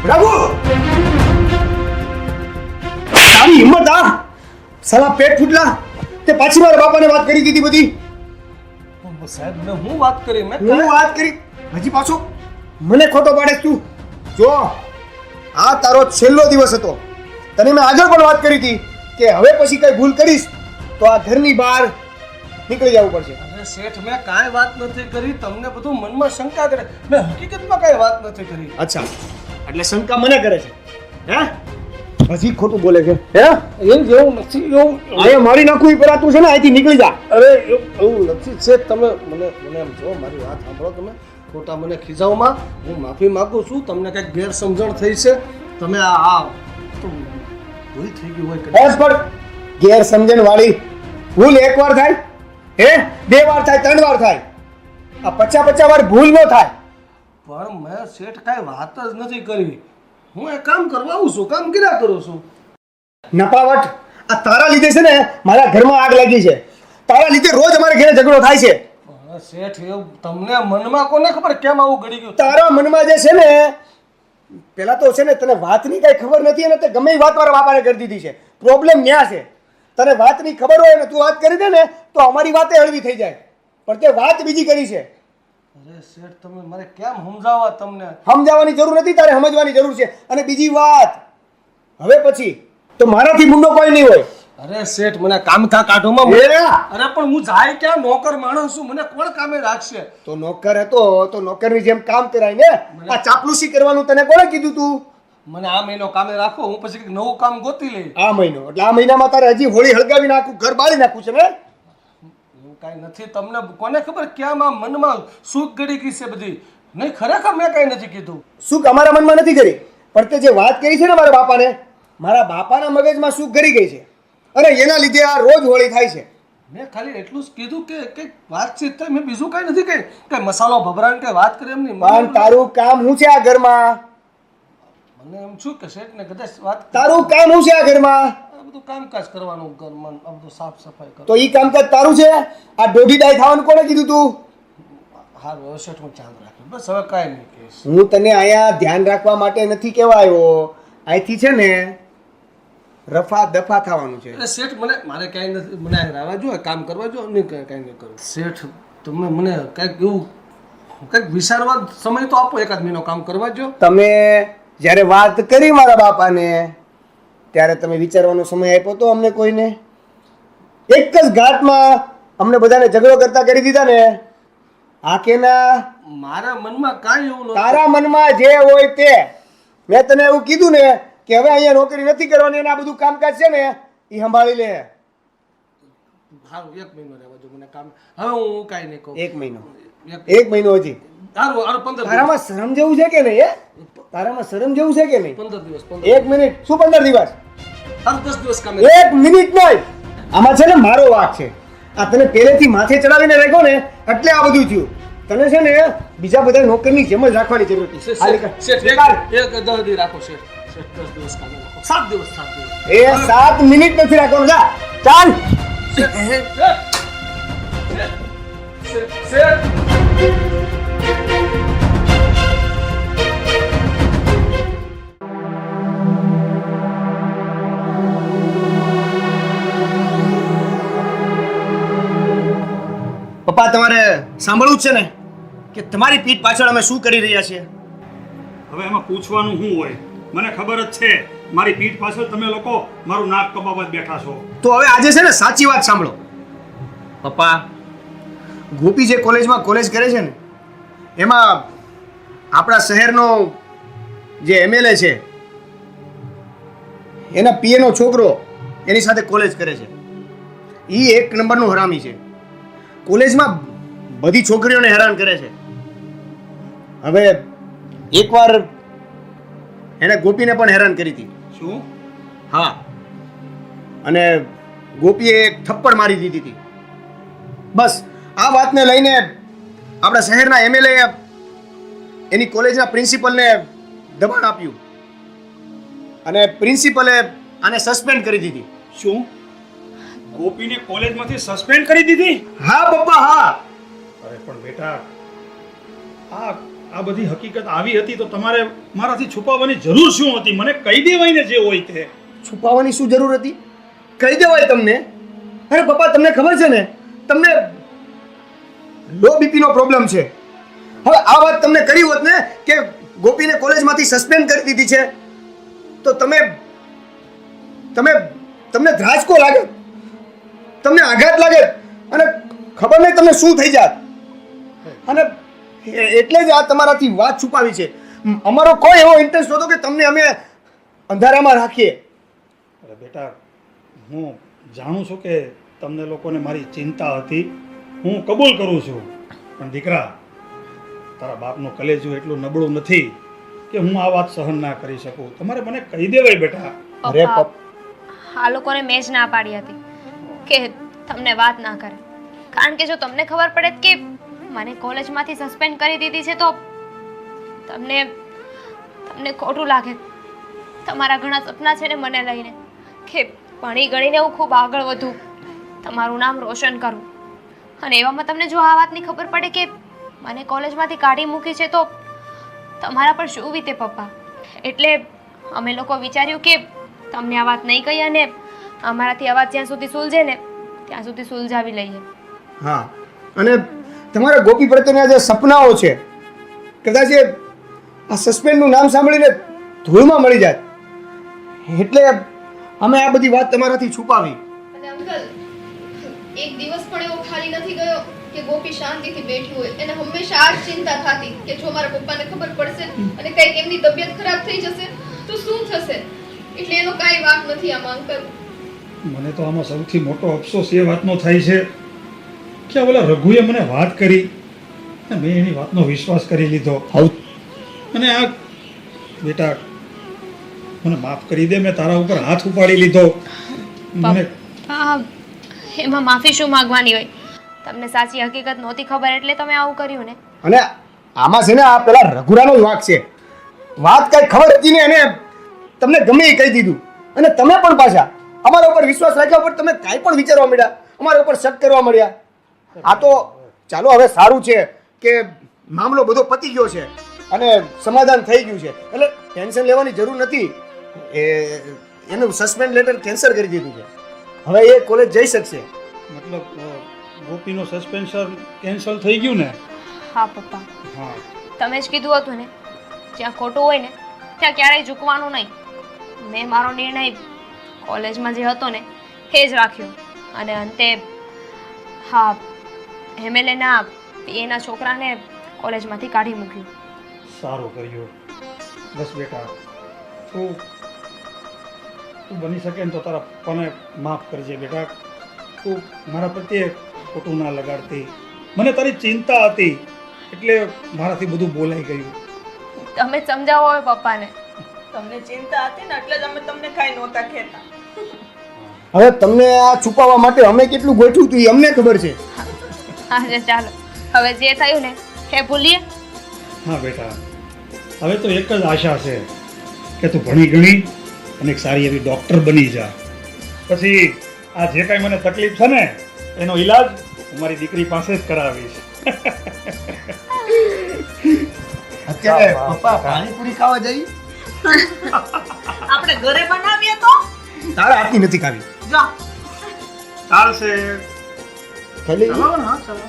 રઘુ તારી હિંમત આ સાલા પેટ ફૂટલા તે પાછી મારા બાપાને વાત કરી દીધી બધી સાહેબ મેં હું વાત કરી હું વાત કરી હજી પાછો મને ખોટો પાડે તું જો આ તારો છેલ્લો દિવસ હતો તને મેં આગળ પણ વાત કરી હતી કે હવે પછી કઈ ભૂલ કરીશ તો આ ઘરની બહાર નીકળી જવું પડશે અરે શેઠ મેં કાંઈ વાત નથી કરી તમને બધું મનમાં શંકા કરે મેં હકીકતમાં કાંઈ વાત નથી કરી અચ્છા એટલે શંકા મને કરે છે હે હજી ખોટું બોલે છે હે એમ જેવું નથી એવું અહીંયા મારી નાખું ઈ પરાતું છે ને અહીંથી નીકળી જા અરે એવું નથી શેઠ તમે મને એમ જો મારી વાત સાંભળો તમે ખોટા મને ખીજાવમાં હું માફી માંગુ છું તમને કંઈક ગેરસમજણ થઈ છે તમે આ તો ભૂલ થઈ ગઈ હોય કદાચ. બસ પણ ગેરસમજણ વાળી ભૂલ એકવાર થાય હે બે વાર થાય ત્રણ વાર થાય આ 50 વાર ભૂલ ન થાય પણ મેં શેઠ કાંઈ વાત જ નથી કરી હું એ કામ કરવા આવું છું કામ કર્યા કરું છું નપાવટ આ તારા લીધે છે ને મારા ઘરમાં આગ લાગી છે તારા લીધે રોજ અમારે ઘરે ઝઘડો થાય છે પણ શેઠ એવું તમને મનમાં કોને ખબર કેમ આવું ઘડી ગયું તારા મનમાં જે છે ને પેલા તો છે ને તને વાતની કઈ ખબર નથી અને તે ગમે એ વાત મારા બાપાને કરી દીધી છે પ્રોબ્લેમ ન્યા છે તને વાતની ખબર હોય ને તું વાત કરી દે ને તો અમારી વાતે હળવી થઈ જાય પણ તે વાત બીજી કરી છે અરે શેઠ તમે મારે કેમ સમજાવવા તમને સમજાવવાની જરૂર નથી તારે સમજવાની જરૂર છે અને બીજી વાત હવે પછી તો મારાથી મુંડો કોઈ નહીં હોય અરે શેઠ મને કામકા કાઢોમાં એ, અરે પણ હું જાય ક્યાં નોકર માણસ છું મને કોણ કામે રાખશે તો નોકર હતો તો નોકરની જેમ કામ કરાય ને આ ચાપલુસી કરવાનું તને કોણે કીધું તું મને આ મહિનો કામે રાખો હું પછી કંઈક નવું કામ ગોતી લઈ આ મહિનો એટલે આ મહિનામાં તારે હજી હોળી હળગાવી નાખું ઘર બાળી નાખું છે ને એવું કાંઈ નથી તમને કોને ખબર ક્યાં મનમાં સુખ ગળી ગઈ છે બધી નહીં ખરેખર મેં કાંઈ નથી કીધું સુખ અમારા મનમાં નથી કરી પણ તે જે વાત કરી છે ને મારા બાપાના મગજમાં સુખ ગરી ગઈ છે અને એના લીધે આ રોજ હોળી થાય છે મેં ખાલી એટલું જ કીધું કે કંઈક વાતચીત થઈ મેં બીજું કાંઈ નથી કહ્યું કે મસાલો ભભરાણ કે વાત કરી એમ નહીં પણ તારું કામ શું છે આ ઘરમાં મને એમ છું કે શેઠને કદાચ વાત તારું કામ શું છે આ ઘરમાં આ બધું કામકાજ કરવાનું ઘરમાં આ બધું સાફ સફાઈ કરો તો ઈ કામકાજ તારું છે આ દોઢી ડાય થવાનું કોણે કીધું તું હા શેઠ હું ચાંદ રાખ્યું બસ હવે કાંઈ નહીં કહીશ હું તને અહીંયા ધ્યાન રાખવા માટે નથી કહેવા આવ્યો અહીંથી છે ને રફા દફા થવાનું છે એટલે શેઠ મને મારે ક્યાંય નથી મને આ રહેવા જો કામ કરવા જો નહીં કાંઈ નહીં કરું શેઠ તમે મને કંઈક એવું કંઈક વિચારવા સમય તો આપો એકાદ મહિનો કામ કરવા જો તમે જ્યારે વાત કરી મારા બાપાને ત્યારે તમે વિચારવાનો સમય આપ્યો તો અમને કોઈને એક જ ઘાટમાં અમને બધાને ઝઘડો કરતા કરી દીધા ને હા કે ના મારા મનમાં કાંઈ એવું નહોતું તારા મનમાં જે હોય તે મેં તને એવું કીધું ને કે હવે અહીંયા નોકરી નથી કરવાની અને આ બધું કામકાજ છે ને એ સંભાળી લે સારું 1 મહિનો રહેવા જો મને કામ હવે હું કાંઈ નહીં કહું 1 મહિનો 1 મહિનો હજી સારું 15 તારામાં શરમ જેવું છે કે નહીં હે તારામાં શરમ જેવું છે કે નહીં 15 દિવસ 1 મિનિટ શું 15 દિવસ સારું 10 દિવસ કામ 1 મિનિટ નહીં આમાં છે ને મારો વાંક છે આ તને પહેલેથી માથે ચડાવીને રાખ્યો ને એટલે આ બધું થયું તને છે ને બીજા બધા નોકરની જેમ જ રાખવાની જરૂર હતી શેઠ એક 10 દિવસ રાખો શેઠ 10 દિવસ કામ રાખો 7 દિવસ એ 7 મિનિટ નથી રાખવાનું જા ચાલ પપ્પા તમારે સાંભળવું જ છે ને કે તમારી પીઠ પાછળ અમે શું કરી રહ્યા છીએ હવે એમાં પૂછવાનું શું હોય મને ખબર જ છે મારી પીઠ પાછળ તમે લોકો મારું નાક કબાવવા જ બેઠા છો તો હવે આજે છે ને સાચી વાત સાંભળો પપ્પા ગોપી જે કોલેજમાં કોલેજ કરે છે ને એમાં આપણા શહેરનો જે એમએલએ છે એના પીએનો છોકરો એની સાથે કોલેજ કરે છે એ 1 નંબરનું હરામી છે કોલેજમાં બધી છોકરીઓને હેરાન કરે છે હવે એકવાર એણે ગોપીને પણ હેરાન કરી હતી શું હા અને ગોપીએ એક થપ્પડ મારી દીધી હતી બસ આ વાતને લઈને આપણા શહેરના એમએલએ એની કોલેજના પ્રિન્સિપલને દબાણ આપ્યું અને પ્રિન્સિપલે આને સસ્પેન્ડ કરી દીધી શું ગોપીને કોલેજમાંથી સસ્પેન્ડ કરી દીધી હા પપ્પા હા અરે પણ બેટા આ આ બધી હકીકત આવી હતી તો તમારે મારાથી છુપાવવાની જરૂર શું હતી? મને કહી દેવાય ને જે હોય તે. છુપાવવાની શું જરૂર હતી? કહી દેવાય તમને. અરે પપ્પા, તમને ખબર છે ને, તમને લો બીપીનો પ્રોબ્લેમ છે. હવે આ વાત તમને કરી હોત ને કે ગોપીને કોલેજમાંથી સસ્પેન્ડ કરી દીધી છે, તો તમને ધ્રાસકો લાગે, તમને આઘાત લાગે અને ખબર નહીં તમને શું થઈ જાત. અને એટલે જ આ તમારાથી વાત છુપાવી છે. અમારો કોઈ એવો ઇન્ટરેસ્ટ નહોતો કે તમને અમે અંધારામાં રાખીએ. અરે બેટા, હું જાણું છું કે તમને લોકોને મારી ચિંતા હતી, હું કબૂલ કરું છું. પણ દીકરા, તારા બાપનું કલેજું એટલું નબળું નથી કે હું આ વાત સહન ના કરી શકું. તમારે મને કહી દેવાય બેટા. અરે પપ્પા, આ લોકોને મેં જ ના પાડી હતી કે તમને વાત ના કરે. કારણ કે જો તમને ખબર પડે કે મને કોલેજમાંથી સસ્પેન્ડ કરી દીધી છે તો તમને ખોટું લાગે. તમારા ઘણા સપના છે ને મને લઈને, કે ભણી ગણીને હું ખૂબ આગળ વધું, તમારું નામ રોશન કરું. અને એવામાં તમને જો આ વાતની ખબર પડે કે મને કોલેજમાંથી કાઢી મૂકી છે તો તમારા પર શું વીતે પપ્પા. એટલે અમે લોકો વિચાર્યું કે તમને આ વાત નહીં કહી અને અમારાથી આ વાત જ્યાં સુધી સુલઝે ને ત્યાં સુધી સુલઝાવી લઈએ. હા, અને તમારા ગોપી પ્રત્યેના જે સપનાઓ છે, કદાચ એ આ સસ્પેન્ડનું નામ સાંભળીને ધૂળમાં મળી જાય, એટલે અમે આ બધી વાત તમારાથી છુપાવી. અને અંકલ, એક દિવસ પણ એવો ખાલી નથી ગયો કે ગોપી શાંતિથી બેઠી હોય. એને હંમેશા આ જ ચિંતા થતી કે જો મારા પપ્પાને ખબર પડશે અને કંઈક એમની તબિયત ખરાબ થઈ જશે તો શું થશે. એટલે એનો કાંઈ વાંક નથી આમાં અંકલ. મને તો આમાં સૌથી મોટો અફસોસ એ વાતનો થાય છે કે આ ઓલા રઘુએ મને વાત કરી અને મેં એની વાતનો વિશ્વાસ કરી લીધો. અને આ બેટા, મને માફ કરી દે, મેં તારા ઉપર હાથ ઉપાડી લીધો. મને પપ્પા, એમાં માફી શું માંગવાની હોય? તમને સાચી હકીકત નહોતી ખબર એટલે તમે આવું કર્યું ને. અને આમાં છે ને આ પેલા રઘુરાનો જ વાંક છે. વાત કઈ ખબર હતી ને એને તમને ગમે એ કહી દીધું, અને તમે પણ પાછા અમારા ઉપર વિશ્વાસ રાખ્યા ઉપર તમે કાંઈ પણ વિચારવા મળ્યા, અમારા ઉપર શક કરવા મળ્યા. આ તો ચાલો હવે સારું છે કે મામલો બધો પતી ગયો છે અને સમાધાન થઈ ગયું છે, એટલે ટેન્શન લેવાની જરૂર નથી. એનું સસ્પેન્ડ લેટર કેન્સલ કરી દીધું છે. હવે એ કોલેજ જઈ શકશે. મતલબ ગોપીનું સસ્પેન્શન કેન્સલ થઈ ગયું ને? હા પપ્પા, હા. તમે જ કીધું હતું ને, જ્યાં ખોટું હોય ને ત્યાં ક્યારેય ઝૂકવાનું નહીં. મેં મારો નિર્ણય કોલેજમાં જે હતો ને એ જ રાખ્યો. અને અંતે હા, એમએલએના એના છોકરાને કોલેજમાંથી કાઢી મૂક્યું. સારું કર્યું. બસ બેટા, તું બની શકે ને તો તારા પપ્પાને માફ કરજે બેટા. તું મારા પ્રત્યે ખોટું ના લગાડતી. મને તારી ચિંતા હતી એટલે મારાથી બધું બોલાઈ ગયું. તમે જ સમજાવો હવે પપ્પાને. તમને ચિંતા હતી ને એટલે જ અમે તમને કાંઈ નહોતા કહેતા. હવે તમને આ છુપાવવા માટે અમે કેટલું ગોઠવ્યું હતું એ અમને ખબર છે. હા ચાલો, હવે જે થયું ને એ ભૂલીએ. હા બેટા, હવે તો એક જ આશા છે કે તું ભણી ગણી અને એક સારી એવી ડૉક્ટર બની જા. પછી આ જે કાંઈ મને તકલીફ છે ને એનો ઈલાજ હું મારી દીકરી પાસે જ કરાવીશ. અત્યારે પપ્પા પાણીપુરી ખાવા જઈ? આપણે ઘરે બનાવીએ તો તારા હાથની નથી ખાવી. જા. ચાલશે. ખાલી ચાલો ને, હા ચાલો.